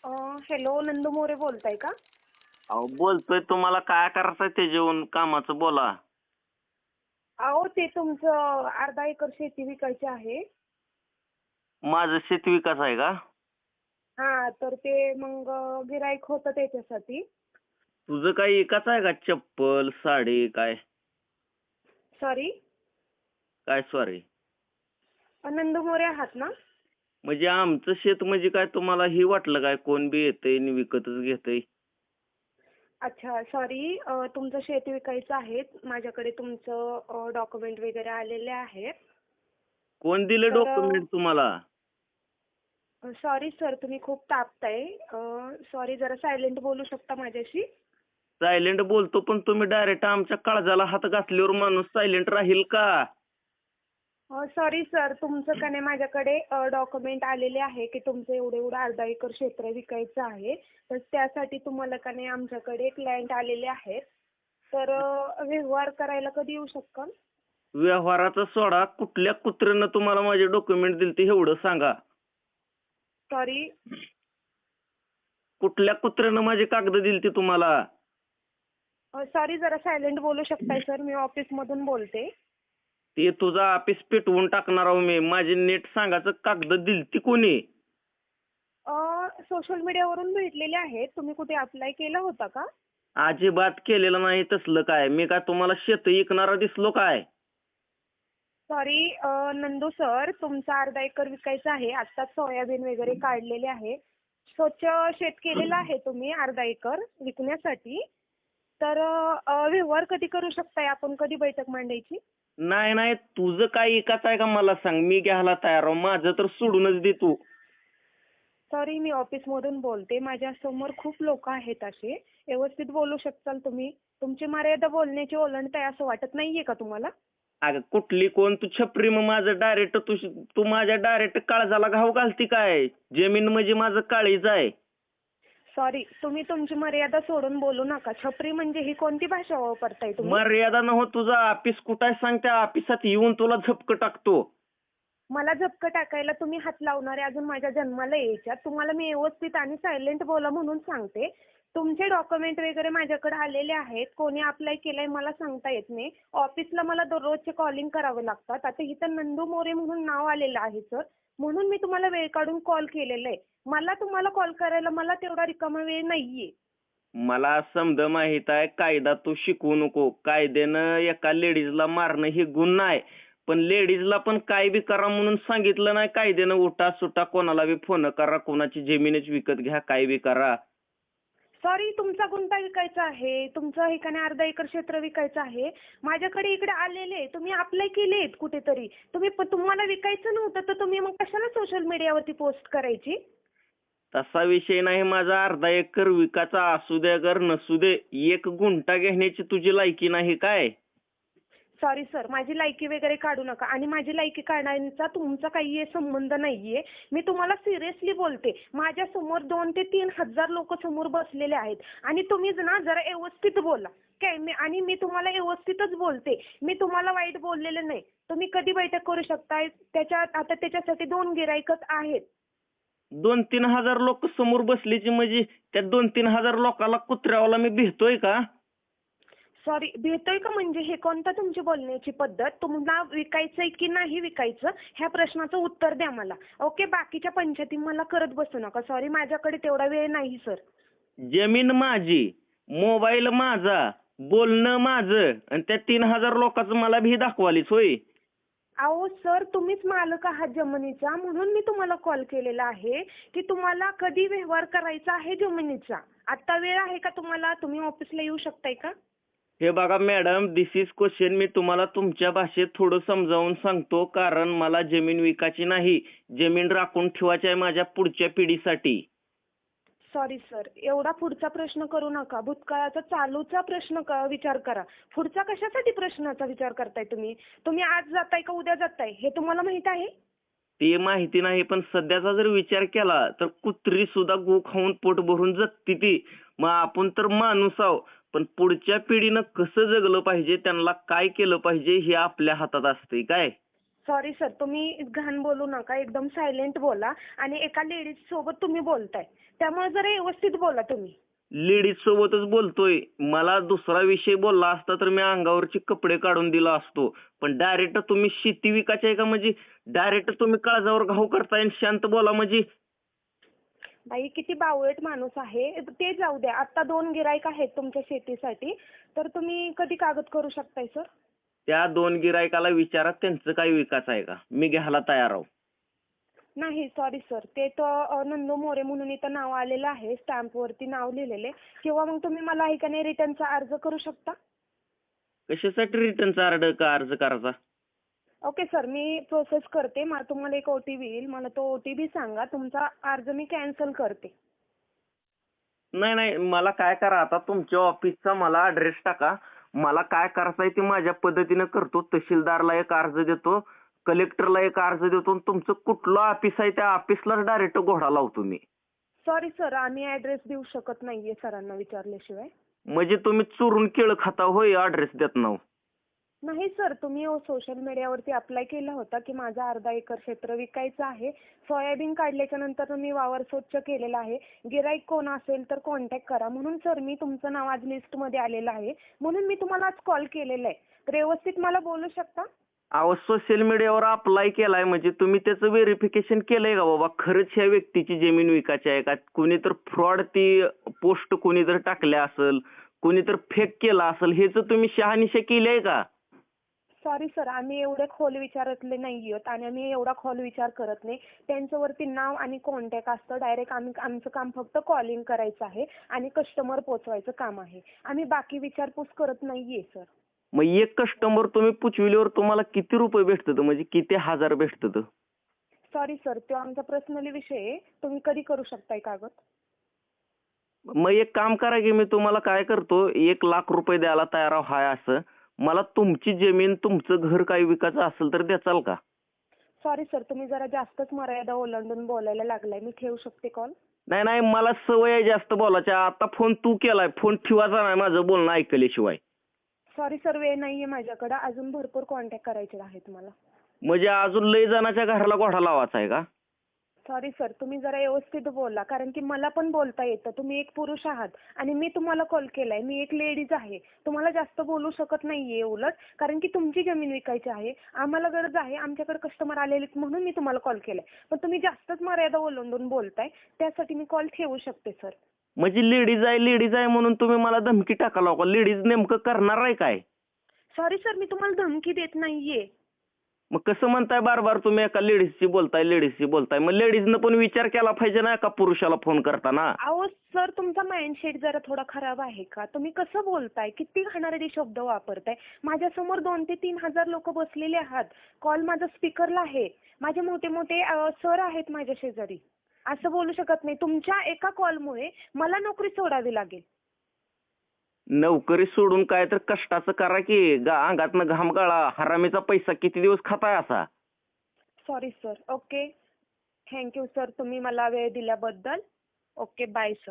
अ, hello, Nandu More बोलताय का? अहो बोलतोय, तुम्हाला काय करायचंय ते जेवण कामाचं बोला. अहो, ते तुमचं अर्धा एकर शेती विकायची आहे. माझं शेती विकास आहे का? हा, तर ते मग गिऱ्हाईक होतं त्याच्यासाठी. तुझं काही एकाच आहे का? चप्पल साडी काय? सॉरी, काय सॉरी? नंदू मोरे आहात ना? म्हणजे आमचं शेत म्हणजे काय तुम्हाला ही वाटलं काय कोण बी येतंय आणि विकतच घेतंय? अच्छा, सॉरी. तुमचं शेती विकायचं आहे. माझ्याकडे तुमचं डॉक्युमेंट वगैरे आलेले आहेत. कोण दिले तर डॉक्युमेंट तुम्हाला? सॉरी सर, तुम्ही खूप तापताय. सॉरी, जरा सायलेंट बोलू शकता माझ्याशी? सायलेंट बोलतो, पण तुम्ही डायरेक्ट आमच्या काळजाला हात घातल्यावर माणूस सायलेंट राहील का? सॉरी सर, तुमचं का नाही माझ्याकडे डॉक्युमेंट आलेले आहे की तुमचं एवढं अर्धा एकर क्षेत्र विकायचं आहे. तर त्यासाठी तुम्हाला का नाही आमच्याकडे क्लायंट आलेले आहेत. तर व्यवहार करायला कधी येऊ शकाल? व्यवहाराचा सोडा, कुठल्या कुत्र्यानं तुम्हाला माझे डॉक्युमेंट दिलते एवढं सांगा. सॉरी. कुठल्या कुत्र्यानं माझे कागद दिलते तुम्हाला? सॉरी, जरा सायलेंट बोलू शकताय सर? मी ऑफिसमधून बोलते. ते तुझा ऑफिस पेटवून टाकणार आहो मी. माझे नेट सांगायचं कागद दिलती कोणी? सोशल मीडियावरून भेटलेले आहेत. तुम्ही कुठे अप्लाय केला होता का? अजिबात केलेलं नाही तसलं काय. मी काय तुम्हाला शेत विकणारा दिसलो काय? सॉरी नंदू सर, तुमचा अर्धा एकर विकायचा आहे. आत्ताच सोयाबीन वगैरे काढलेले आहे. स्वच्छ शेत केलेलं आहे तुम्ही अर्धा एकर विकण्यासाठी. तर व्यवहार कधी करू शकताय? आपण कधी बैठक मांडायची? नाही नाही, तुझं काय विकायचं आहे का मला सांग. मी घ्यायला तयार आहे. माझं तर सोडूनच दे तू. सॉरी, मी ऑफिसमधून बोलते. माझ्यासमोर खूप लोक आहेत असे. व्यवस्थित बोलू शकताल तुम्ही? तुमची मर्यादा बोलण्याची ओलांडताय असं वाटत नाहीये का तुम्हाला? अगं कुठली कोण तू छपरी? मग माझं डायरेक्ट तू माझ्या डायरेक्ट काळजाला घाव घालती काय? जमीन म्हणजे माझं काळीज आहे. सॉरी, तुम्ही तुमची मर्यादा सोडून बोलू नका. छपरी म्हणजे ही कोणती भाषा वापरताय तुम्ही? मर्यादा न हो, तुझं ऑफिस कुठं आहे सांग. त्या ऑफिसात येऊन तुला झपकं टाकतो. मला झपकं टाकायला तुम्ही हात लावणारे अजून माझ्या जन्माला यायच्यात. तुम्हाला मी व्यवस्थित आणि सायलेंट बोला म्हणून सांगते. तुमचे डॉक्युमेंट वगैरे माझ्याकडे आलेले आहेत. कोणी अप्लाय केलंय मला सांगता येत नाही. ऑफिसला मला दररोजचे कॉलिंग करावे लागतात. आता इथं नंदू मोरे म्हणून नाव आलेलं आहे सर. म्हणून मी तुम्हाला वेळ काढून कॉल केलेला आहे. मला तुम्हाला कॉल करायला मला तेवढा रिकामा वेळ नाहीये. मला समज माहित आहे. कायदा तू शिकवू नको. कायद्यानं एका लेडीजला मारणं हे गुन्हा आहे. पण लेडीजला पण काय बी करा म्हणून सांगितलं नाही कायद्यानं. उठा सुटा, कोणाला बी फोन करा, कोणाची जमीनच विकत घ्या, काय बी करा. सॉरी, तुमचा गुंता विकायचा आहे. तुमचं हे का नाही अर्धा एकर क्षेत्र विकायचं आहे. माझ्याकडे इकडे आलेले. तुम्ही अप्लाय केलेत कुठेतरी. तुम्हाला विकायचं नव्हतं तर तुम्ही मग कशाला सोशल मीडियावरती पोस्ट करायची? तसा विषय नाही. माझा अर्धा एकर विकायचा असू दे अगर नसू दे, 1 गुंठा घेण्याची तुझी लायकी नाही काय? सॉरी सर, माझी लायकी वगैरे काढू नका. आणि माझी लायकी काढण्याचा तुमचा काही संबंध नाहीये. मी तुम्हाला सिरियसली बोलते. माझ्या समोर 2 ते 3 हजार लोक समोर बसलेले आहेत. आणि तुम्ही ना जरा व्यवस्थित बोला. काय? आणि मी तुम्हाला व्यवस्थितच बोलते. मी तुम्हाला वाईट बोललेलं नाही. तुम्ही कधी बैठक करू शकताय? आता त्याच्यासाठी 2 गिराईकच आहेत. 2-3 हजार लोक समोर बसलीची म्हणजे त्या 2-3 हजार लोकांना कुत्र्यावाला मी भेटतोय का? सॉरी, भेटतोय का म्हणजे हे कोणता तुमची बोलण्याची पद्धत? तुम्हाला विकायचंय की नाही विकायचं ह्या प्रश्नाचं उत्तर द्या मला. ओके, बाकीच्या पंचायती मला करत बसू नका. सॉरी, माझ्याकडे तेवढा वेळ नाही सर. जमीन माझी, मोबाईल माझा, बोलणं माझं, आणि त्या 3,000 लोकांचं मला भी दाखवालीच होय? अहो सर, तुम्हीच मालक आहात जमिनीचा. म्हणून मी तुम्हाला कॉल केलेला आहे की तुम्हाला कधी व्यवहार करायचा आहे जमिनीचा. आता वेळ आहे का तुम्हाला? तुम्ही ऑफिसला येऊ शकताय का? हे बघा मॅडम, दिस इज क्वेश्चन. मी तुम्हाला तुमच्या भाषेत थोडं समजावून सांगतो. कारण मला जमीन विकायची नाही, जमीन राखून ठेवायची आहे माझ्या पुढच्या पिढीसाठी. सॉरी सर, एवढा पुढचा प्रश्न करू नका. भूतकाळाचा चालूचा प्रश्न विचार करा. पुढचा कशासाठी प्रश्नाचा विचार करताय तुम्ही? तुम्ही आज जाताय का उद्या जाताय हे तुम्हाला माहित आहे? ते माहिती नाही, पण सध्याचा जर विचार केला तर कुत्री सुद्धा गो खाऊन पोट भरून जगती ती. मग आपण तर माणूस आहो, पण पुढच्या पिढीनं कसं जगलं पाहिजे, त्यांना काय केलं पाहिजे हे आपल्या हातात असते काय? सॉरी सर, तुम्ही घाण बोलू नका, एकदम सायलेंट बोला आणि एका लेडीज सोबत तुम्ही बोलताय, त्यामुळे जरा व्यवस्थित बोला तुम्ही. लेडीज सोबतच बोलतोय. मला दुसरा विषय बोलला असता तर मी अंगावरचे कपडे काढून दिला असतो. पण डायरेक्ट तुम्ही शेती विकायची आहे का? म्हणजे डायरेक्ट तुम्ही काळजावर घाव करताय आणि शांत बोला म्हणजे. बाई किती बावळट माणूस आहे. ते जाऊ द्या, आता 2 गिराईक आहेत तुमच्या शेतीसाठी, तर तुम्ही कधी कागद करू शकताय सर? त्या 2 गिरायकाला विचारा त्यांचं काही विकास आहे का? मी घ्यायला तयार आहो. नाही सॉरी सर, ते तर नंदू मोरे म्हणून इथं नाव आलेलं आहे, स्टॅम्पवरती नाव लिहिलेले. किंवा मग तुम्ही मला आहे का नाही रिटर्नचा अर्ज करू शकता? कशासाठी रिटर्नचा अर्ज करायचा? ओके सर, मी प्रोसेस करते. मला तुम्हाला एक OTP येईल, मला तो OTP सांगा, तुमचा अर्ज मी कॅन्सल करते. नाही मला काय करा, आता तुमच्या ऑफिसचा मला ऍड्रेस टाका. मला काय करायचंय ते माझ्या पद्धतीने करतो. तहसीलदारला एक अर्ज देतो, कलेक्टरला एक अर्ज देतो आणि तुमचं कुठलं ऑफिस आहे त्या ऑफिसलाच डायरेक्ट घोडा लावतो मी. सॉरी सर, आम्ही ऍड्रेस देऊ शकत नाहीये सरांना विचारल्याशिवाय. म्हणजे तुम्ही चोरून केळं खाता होय ऍड्रेस देत नाव? नाही सर, तुम्ही सोशल मीडियावरती अप्लाय केला होता की माझं 1/2 एकर क्षेत्र विकायचं आहे. सोयाबीन काढल्याच्या नंतर मी वावर स्वच्छ केलेला आहे. गिराईक कोण असेल तर कॉन्टॅक्ट करा. म्हणून सर मी तुमचं नाव आज लिस्टमध्ये आलेलं आहे. म्हणून मी तुम्हाला आज कॉल केलेला आहे. तर व्यवस्थित मला बोलू शकता? अहो सोशल मीडियावर अप्लाय केलाय म्हणजे तुम्ही त्याचं व्हेरिफिकेशन केलंय का बाबा खरंच ह्या व्यक्तीची जमीन विकायची आहे का? कोणी तर फ्रॉड ती पोस्ट कोणी तर टाकल्या असेल, कोणी तर फेक केला असेल, ह्याचं तुम्ही शहानिशा केली आहे का? सॉरी सर, आम्ही एवढे खोल विचारातले नाही आहोत आणि आम्ही एवढा खोल विचार करत नाही. त्यांच्यावरती नाव आणि कॉन्टॅक्ट असतं. डायरेक्ट आमचं काम फक्त कॉलिंग करायचं आहे आणि कस्टमर पोचवायचं काम आहे. आम्ही बाकी विचारपूस करत नाहीये सर. मग एक कस्टमर तुम्ही पुचविल्यावर तुम्हाला किती रुपये भेटतात? म्हणजे किती हजार भेटतात? सॉरी सर, तो आमचा पर्सनली विषय आहे. तुम्ही कधी करू शकताय कागद? मग एक काम करा की मी तुम्हाला काय करतो, 1,00,000 रुपये द्यायला तयार आहे असं. मला तुमची जमीन तुमचं घर काही विकायचं असेल तर द्याचाल का? सॉरी सर, तुम्ही जरा जास्तच मर्यादा ओलांडून बोलायला लागलाय. मी ठेवू शकते कॉल? नाही मला सवय आहे जास्त बोलायची. आता फोन तू केलाय, फोन ठेवायचा नाही माझं बोलणं ऐकल्याशिवाय. सॉरी सर, वेळ नाहीये माझ्याकडे. अजून भरपूर कॉन्टॅक्ट करायचे आहेत मला. म्हणजे अजून लय जणाच्या घराला घोडा लावायचा आहे का? सॉरी सर, तुम्ही जरा व्यवस्थित बोला, कारण की मला पण बोलता येतं. तुम्ही एक पुरुष आहात आणि मी तुम्हाला कॉल केलाय. मी एक लेडीज आहे. तुम्हाला जास्त बोलू शकत नाहीये उलट, कारण की तुमची जमीन विकायची आहे. आम्हाला गरज आहे, आमच्याकडे कस्टमर आलेले म्हणून मी तुम्हाला कॉल केलाय. पण तुम्ही जास्तच मर्यादा ओलांडून बोलताय, त्यासाठी मी कॉल ठेवू शकते सर. म्हणजे लेडीज आहे म्हणून तुम्ही मला धमकी टाकाला का? लेडीज नेमकं करणार आहे काय? सॉरी सर, मी तुम्हाला धमकी देत नाहीये. मग कसं म्हणताय बार तुम्ही एका लेडीजशी बोलताय. मग लेडीजनं पण विचार केला पाहिजे ना का पुरुषाला फोन करताना? अहो सर, तुमचा माइंडसेट जरा थोडा खराब आहे का? तुम्ही कसं बोलताय? किती घाणेरडे शब्द वापरताय. माझ्यासमोर 2 ते 3 हजार लोक बसलेले आहात. कॉल माझा स्पीकरला आहे. माझे मोठे मोठे सर आहेत माझ्या शेजारी. असं बोलू शकत नाही. तुमच्या एका कॉलमुळे मला नोकरी सोडावी लागेल. नोकरी सोडून काय तर कष्टाचं करा की. अंगातनं घाम गाळा. हरामीचा पैसा किती दिवस खाताय असा? Sorry sir. Okay. Thank you sir, तुम्ही मला वेळ दिल्याबद्दल. Okay, bye sir.